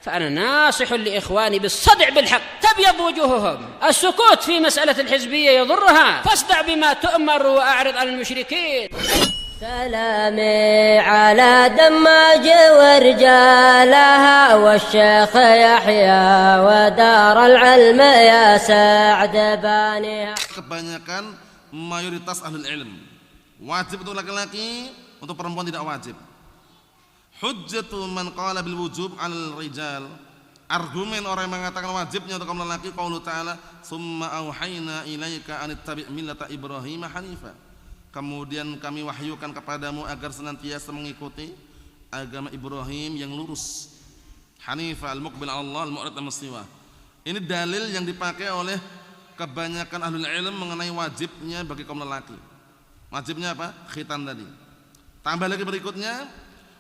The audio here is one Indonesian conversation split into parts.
فأنا ناصح لإخواني بالصدع بالحق تبيض وجوههم. السكوت في مسألة الحزبية يضرها، فاصدع بما تؤمر وأعرض عن المشركين. سلامي على دماج ورجالها والشيخ يحيى ودار العلم يا سعد بانيها. Kebanyakan mayoritas ahlul ilm wajib untuk laki-laki, untuk perempuan tidak wajib. Hujjatu man qala bil wujub 'alal rijal. Argumen orang yang mengatakan wajibnya untuk kaum lelaki qaulu ta'ala summa auhayna ilaika an ittabi' millata Ibrahim hanifa. Kemudian kami wahyukan kepadamu agar senantiasa mengikuti agama Ibrahim yang lurus. Hanifa al-muqbil 'ala Allah al-mu'rid al-mustiwa. Ini dalil yang dipakai oleh kebanyakan ahlul ilm mengenai wajibnya bagi kaum lelaki. Wajibnya apa? Khitan tadi. Tambah lagi berikutnya,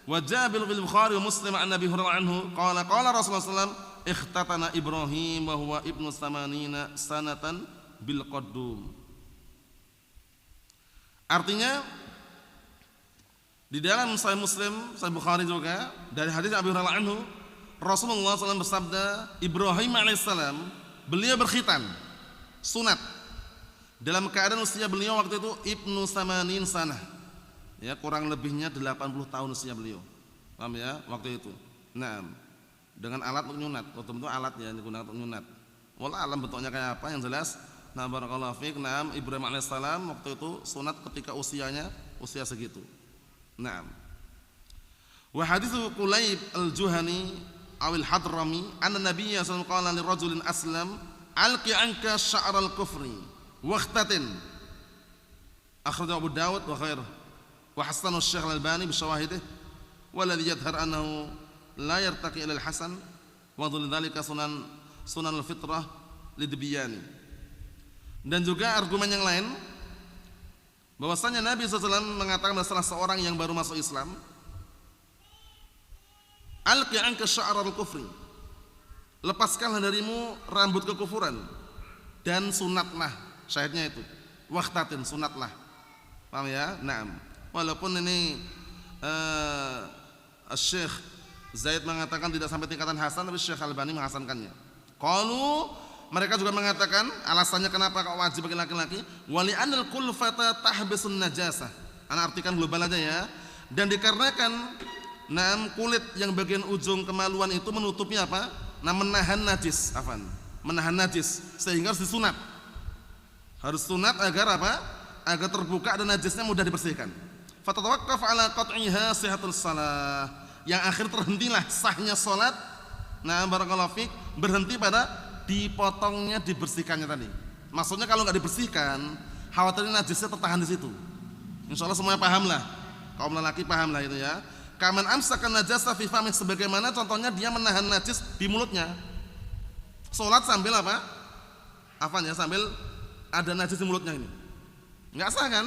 wajah bil Bukhari wa Muslim an Nabi Hurairah anhu qala qala Rasulullah sallallahu alaihi wasallam ikhtatana Ibrahim wa huwa ibnu samanina sanatan bil qaddum. Artinya di dalam Sahih Muslim, Sahih Bukhari juga dari hadis Abi Hurairah anhu, Rasulullah SAW bersabda, Ibrahim alaihissalam beliau berkhitan sunat dalam keadaan usia beliau waktu itu ibnu samanin sanah, ya kurang lebihnya 80 tahun usia beliau, paham ya waktu itu. Nah, dengan alat untuk nyunat, waktu itu alat ya digunakan untuk nyunat. Wallah alam bentuknya kayak apa yang jelas. Nah barakallahu fiik. Naam Ibrahim alaihissalam waktu itu sunat ketika usianya usia segitu. Naam. Wa haditsu Qulayb al-Juhani awil Hadrami anna Nabiyya sallallahu alaihi wasallam qala lirajulin aslam alqi anka sya'ral kufri waqtatin. Akhrajahu Abu Dawud wa ghairuh wa hasanahu Syekh Al-Albani bi syawahidih walladhi yadhhar annahu la yartaqi ila al-hasan wa dzalika sunan al-fitrah lidbiyani. Dan juga argumen yang lain bahwasanya Nabi SAW mengatakan masalah seorang yang baru masuk Islam, alqi anka sya'ral kufri, lepaskanlah darimu rambut kekufuran dan sunatlah, syahidnya itu waqtatin, sunatlah, paham ya? Naam. Walaupun ini Syekh Zaid mengatakan tidak sampai tingkatan hasan, tapi Syekh Al-Albani menghasankannya. Qalu, mereka juga mengatakan alasannya kenapa kok wajib bagi laki-laki, wali anil kulfata tahbisun najasah. Ana artikan global aja ya. Dan dikarenakan kulit yang bagian ujung kemaluan itu menutupi apa? Menahan najis, afan. Menahan najis sehingga harus disunat. Harus sunat agar apa? Agar terbuka dan najisnya mudah dibersihkan. Fatatawaqqaf ala qat'iha sihhatul shalah. Yang akhir terhentilah sahnya salat. Nah, barakallahu fiik, berhenti pada dipotongnya, dibersihkannya tadi. Maksudnya kalau nggak dibersihkan, khawatirnya najisnya tertahan di situ. Insyaallah semuanya paham lah. Kaum lelaki paham lah itu ya. Kaman amsakan najasa fi famih, sebagaimana contohnya dia menahan najis di mulutnya. Salat sambil apa? Afan ya, sambil ada najis di mulutnya ini. Enggak sah kan?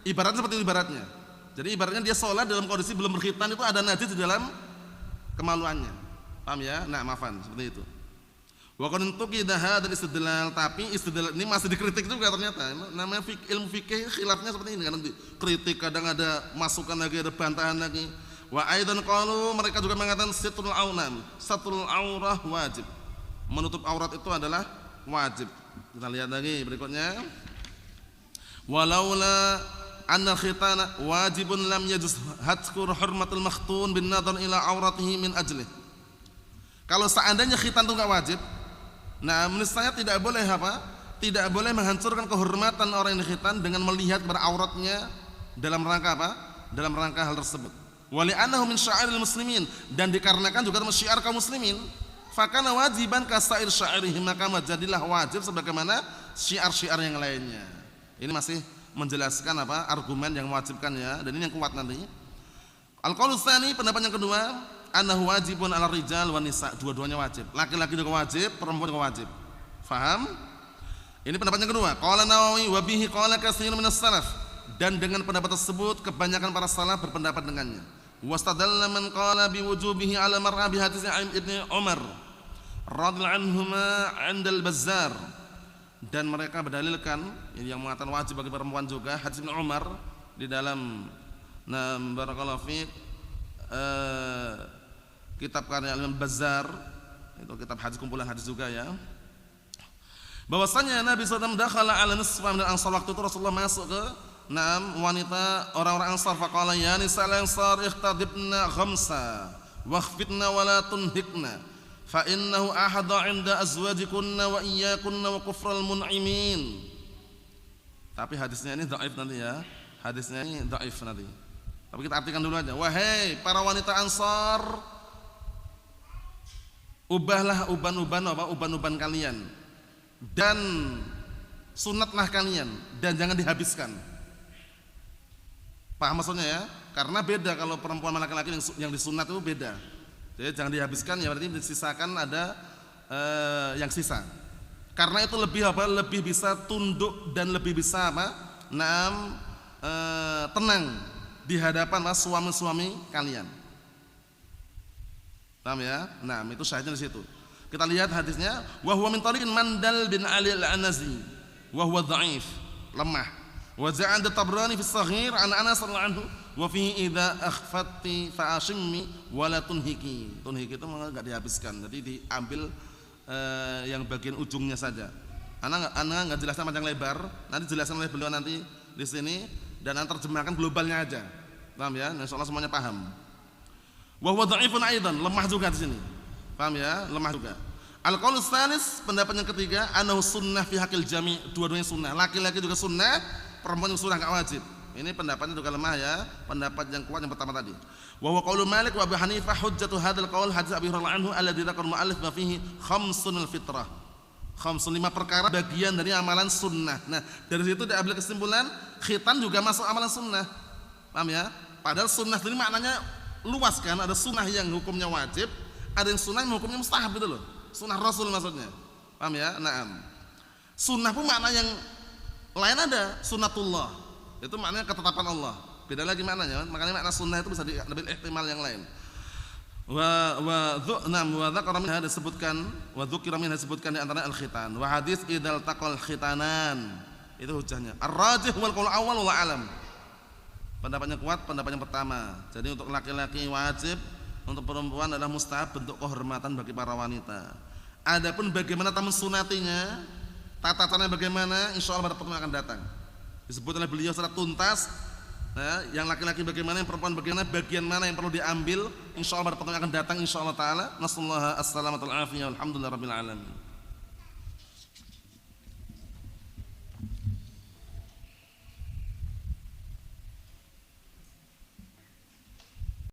Ibaratnya seperti ibaratnya. Jadi ibaratnya dia salat dalam kondisi belum berkhitan, itu ada najis di dalam kemaluannya. Paham ya? Nah, maafan seperti itu. Wa qad tuqida hadzal istidlal, tapi istidlal ini masih dikritik juga ternyata. Namanya ilmu fikih khilafnya seperti ini, kadang dikritik, kadang ada masukan lagi, ada bantahan lagi. Wa aidan qalu, mereka juga mengatakan sitrul aunam, satrul aurah wajib. Menutup aurat itu adalah wajib. Kita lihat lagi berikutnya. Walaula anna khitana wajibun lam yajuz hadkur hurmatul makhtun bin nadhar ila auratihi min ajlih. Kalau seandainya khitan itu enggak wajib, nah menurut saya tidak boleh apa? Tidak boleh menghancurkan kehormatan orang yang dikhitan dengan melihat berawratnya dalam rangka apa? Dalam rangka hal tersebut. Wali annahu min sya'iril muslimin, dan dikarenakan juga termasuk syiar kaum muslimin. Fakana wajiban kasair syairihim, maka jadilah wajib sebagaimana syiar-syiar yang lainnya. Ini masih menjelaskan apa? Argumen yang mewajibkan ya, dan ini yang kuat nanti. Al-qaulu tsani, pendapat yang kedua, annahu wajibun 'ala rijal wan nisa, dua-duanya wajib. Laki-laki juga wajib, perempuan juga wajib. Faham? Ini pendapat yang kedua. Qala Nawawi wa bihi qala katsirun minas salaf, dan dengan pendapat tersebut kebanyakan para salaf berpendapat dengannya. Wastadalla man qala biwujubihi 'ala mar'a bi hadits Ibnu Umar radhiyallahu anhuma 'inda al-Bazzar, dan mereka berdalilkan yang mengatakan wajib bagi perempuan juga hadits Ibnu Umar di dalam barakallahu fiik kitab karya Imam Bazzar Itu kitab hadis, kumpulan hadis juga ya. Bahwasanya Nabi SAW dakhala ala nisfa min al-ansar, waktu itu Rasulullah masuk ke wanita orang-orang Ansar, faqala ya nisa'al ansar ikhtadibna khamsa wakhfidna wa la tunhikna fa innahu ahada 'inda azwajikunna wa iyyakunna wa kufral mun'imin. Tapi hadisnya ini dhaif nanti ya. Hadisnya ini dhaif nanti. Tapi kita artikan dulu aja. Wahai para wanita Ansar, ubahlah uban-uban kalian dan sunatlah kalian dan jangan dihabiskan. Paham maksudnya ya? Karena beda kalau perempuan sama laki-laki yang disunat itu beda. Jadi jangan dihabiskan, ya berarti disisakan ada yang sisa. Karena itu lebih apa? Lebih bisa tunduk dan lebih bisa apa? Tenang di hadapan suami-suami kalian. Paham ya? Nah, itu syahidnya di situ. Kita lihat hadisnya, wa huwa min tariqin Mandal bin Ali al-Anazi, wa huwa dhaif, lemah. Wa za'ad at-Tabrani fi as-Saghir an Anas radhiyallahu anhu wa fihi idza akhfatti fa ashimmi wa la tunhiki. Tunhiki itu enggak dihabiskan. Jadi diambil yang bagian ujungnya saja. Ana enggak jelaskan panjang lebar, nanti jelaskan oleh beliau nanti di sini dan terjemahkan globalnya aja. Paham ya? Insyaallah semuanya paham. Wa huwa dha'ifun aidan, lemah juga di sini. Paham ya? Lemah juga. Al-qaul tsalis, pendapat yang ketiga, annahu sunnah fi haqqil jami', dua-duanya sunnah. Laki-laki juga sunnah, perempuan juga sunnah, enggak wajib. Ini pendapatnya juga lemah ya. Pendapat yang kuat yang pertama tadi. Wa huwa qaulu Malik wa Abu Hanifah hujjatu hadzal qaul hadis Abi Hurairah anhu alladzi dzakara mu'allif wa fihi khamsunul fitrah. 5 perkara bagian dari amalan sunnah. Nah, dari situ diambil kesimpulan khitan juga masuk amalan sunnah. Paham ya? Padahal sunnah ini maknanya luas kan, ada sunnah yang hukumnya wajib, ada yang sunnah yang hukumnya mustahab gitu loh. Sunnah Rasul maksudnya. Paham ya? Naam. Sunnah pun makna yang lain ada, sunnatullah. Itu maknanya ketetapan Allah. Beda lagi maknanya. Makanya makna sunnah itu bisa diambil ihtimal yang lain. Wa dzakara minha disebutkan, wa dzukira minha disebutkan di antara al-khitan. Wa hadis idzal taqal khitanan. Itu hujahnya. Ar-rajih wal qaul awal wa alam. Pendapatnya kuat, pendapat yang pertama. Jadi untuk laki-laki wajib, untuk perempuan adalah mustahab, bentuk kehormatan bagi para wanita. Adapun bagaimana mensunatinya, tata caranya bagaimana, insyaallah pada pertemuan akan datang. Disebut oleh beliau secara tuntas. Nah, yang laki-laki bagaimana, yang perempuan bagaimana, bagian mana yang perlu diambil, insyaallah pada pertemuan akan datang insyaallah taala. Nasallahu as-salamata wal afiyah, alhamdulillah rabbil alamin.